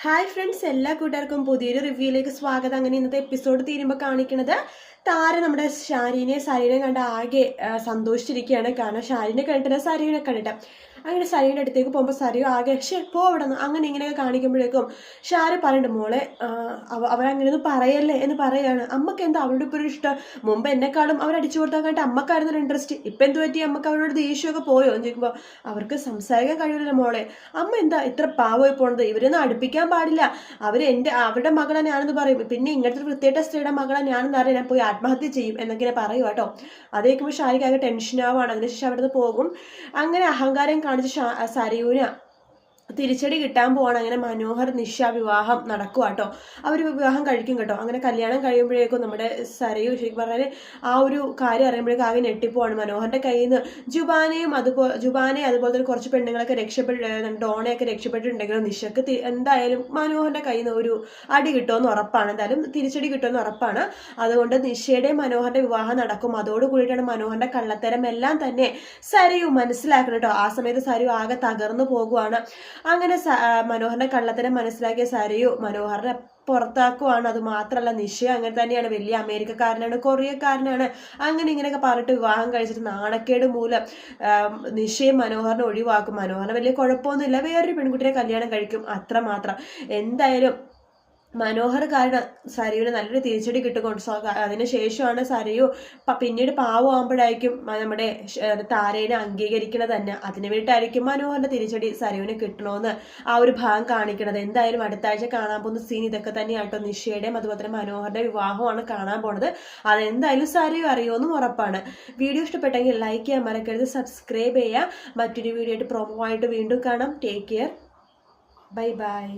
Hi friends, എല്ലാ കൂട്ടുകാർക്കും പുതിയൊരു റിവ്യൂയിലേക്ക് സ്വാഗതം. അങ്ങനെ ഇന്നത്തെ എപ്പിസോഡ് തീരുമ്പോൾ കാണിക്കുന്നത് താര നമ്മുടെ സരീനെ കണ്ട് ആകെ സന്തോഷിച്ചിരിക്കുകയാണ്. കാരണം ഷാരിനെ കണ്ടിട്ട് സരീനെ കണ്ടിട്ട് അങ്ങനെ സരീൻ്റെ അടുത്തേക്ക് പോകുമ്പോൾ സരിയു ആകെ പോവിടുന്നു അങ്ങനെ ഇങ്ങനെയൊക്കെ കാണിക്കുമ്പോഴേക്കും ഷാര് പറയുന്നുണ്ട്, മോളെ അവരങ്ങനെയൊന്നും പറയല്ലേ എന്ന് പറയാണ്. അമ്മക്ക് എന്താ അവളുടെ ഇപ്പോൾ ഒരു ഇഷ്ടം? മുമ്പ് എന്നെക്കാളും അവർ അടിച്ചു കൊടുത്താൽ കണ്ടിട്ട് അമ്മക്കായിരുന്നു ഇൻട്രസ്റ്റ്. ഇപ്പം എന്ത് പറ്റി? അമ്മക്ക് അവരോട് ദേഷ്യമൊക്കെ പോയോ എന്ന് ചോദിക്കുമ്പോൾ അവർക്ക് സംസാരിക്കാൻ കഴിയില്ല മോളെ. അമ്മ എന്താ ഇത്ര പാവമായി പോണത്? ഇവരൊന്നും അടുപ്പിക്കാൻ പാടില്ല. അവരുടെ മകളെ ഞാനെന്ന് പറയും, പിന്നെ ഇങ്ങനത്തെ ഒരു വൃത്തിയായിട്ട സ്ത്രീയുടെ മകളെ ഞാനെന്ന് അറിയാൻ ഞാൻ പോയി ആത്മഹത്യ ചെയ്യും എന്നൊക്കെ പറയും കേട്ടോ. അത് കേൾക്കുമ്പോൾ ഷാരിക്ക് ആകെ ടെൻഷൻ ആവുകയാണ്. അതിനുശേഷം അവിടെ നിന്ന് പോകും. അങ്ങനെ അഹങ്കാരം കാണിച്ച് സരയൂന് തിരിച്ചടി കിട്ടാൻ പോവാണ്. അങ്ങനെ മനോഹർ നിഷ വിവാഹം നടക്കുക കേട്ടോ. അവർ വിവാഹം കഴിക്കും കേട്ടോ. അങ്ങനെ കല്യാണം കഴിയുമ്പോഴേക്കും നമ്മുടെ സരയു ശരിക്കും പറഞ്ഞാൽ ആ ഒരു കാര്യം അറിയുമ്പോഴേക്കും ആകെ ഞെട്ടിപ്പോവാണ്. മനോഹറിന്റെ കയ്യിൽ നിന്ന് ജുബാനെ അതുപോലെ തന്നെ കുറച്ച് പെണ്ണുങ്ങളൊക്കെ ഡോണയൊക്കെ രക്ഷപ്പെട്ടിട്ടുണ്ടെങ്കിലും നിഷക്ക് എന്തായാലും മനോഹറിന്റെ കയ്യിൽ നിന്ന് ഒരു അടി കിട്ടുമെന്ന് ഉറപ്പാണ്. എന്തായാലും തിരിച്ചടി കിട്ടുമെന്ന് ഉറപ്പാണ്. അതുകൊണ്ട് നിഷയുടെയും മനോഹറിന്റെ വിവാഹം നടക്കും. അതോടുകൂടിയിട്ടാണ് മനോഹറിന്റെ കള്ളത്തരം എല്ലാം തന്നെ സരയു മനസ്സിലാക്കണം കേട്ടോ. ആ സമയത്ത് സരയു ആകെ തകർന്നു പോകുവാണ്. അങ്ങനെ മനോഹറിന്റെ കള്ളത്തരം മനസ്സിലാക്കിയ സരയു മനോഹറിനെ പുറത്താക്കുവാണ്. അത് മാത്രമല്ല നിഷ അങ്ങനെ തന്നെയാണ്, വലിയ അമേരിക്കക്കാരനാണ്, കൊറിയക്കാരനാണ്, അങ്ങനെ ഇങ്ങനെയൊക്കെ പറഞ്ഞിട്ട് വിവാഹം കഴിച്ചിട്ട് നാണക്കേട് മൂലം നിഷയും മനോഹറിനെ ഒഴിവാക്കും. മനോഹറിന് വലിയ കുഴപ്പമൊന്നുമില്ല, വേറൊരു പെൺകുട്ടിയെ കല്യാണം കഴിക്കും, അത്രമാത്രം. എന്തായാലും മനോഹർ കാരണം സരയുവിന് നല്ലൊരു തിരിച്ചടി കിട്ടുകൊണ്ട് അതിനുശേഷമാണ് സരയു പിന്നീട് പാവമാകുമ്പോഴായിരിക്കും നമ്മുടെ താരേനെ അംഗീകരിക്കണത് തന്നെ. അതിനു വേണ്ടിയിട്ടായിരിക്കും മനോഹറിന്റെ തിരിച്ചടി സരയുവിന് കിട്ടണമെന്ന് ആ ഒരു ഭാഗം കാണിക്കണത്. എന്തായാലും അടുത്ത ആഴ്ച കാണാൻ പോകുന്ന സീൻ ഇതൊക്കെ തന്നെയാട്ടോ. നിഷയുടെയും അതുപോലെ തന്നെ മനോഹറിന്റെ വിവാഹമാണ് കാണാൻ പോണത്. അതെന്തായാലും സരയു അറിയുമെന്നും ഉറപ്പാണ്. വീഡിയോ ഇഷ്ടപ്പെട്ടെങ്കിൽ ലൈക്ക് ചെയ്യാൻ മറക്കരുത്, സബ്സ്ക്രൈബ് ചെയ്യുക. മറ്റൊരു വീഡിയോ ആയിട്ട് പ്രൊമോ ആയിട്ട് വീണ്ടും കാണാം. Take care, bye bye.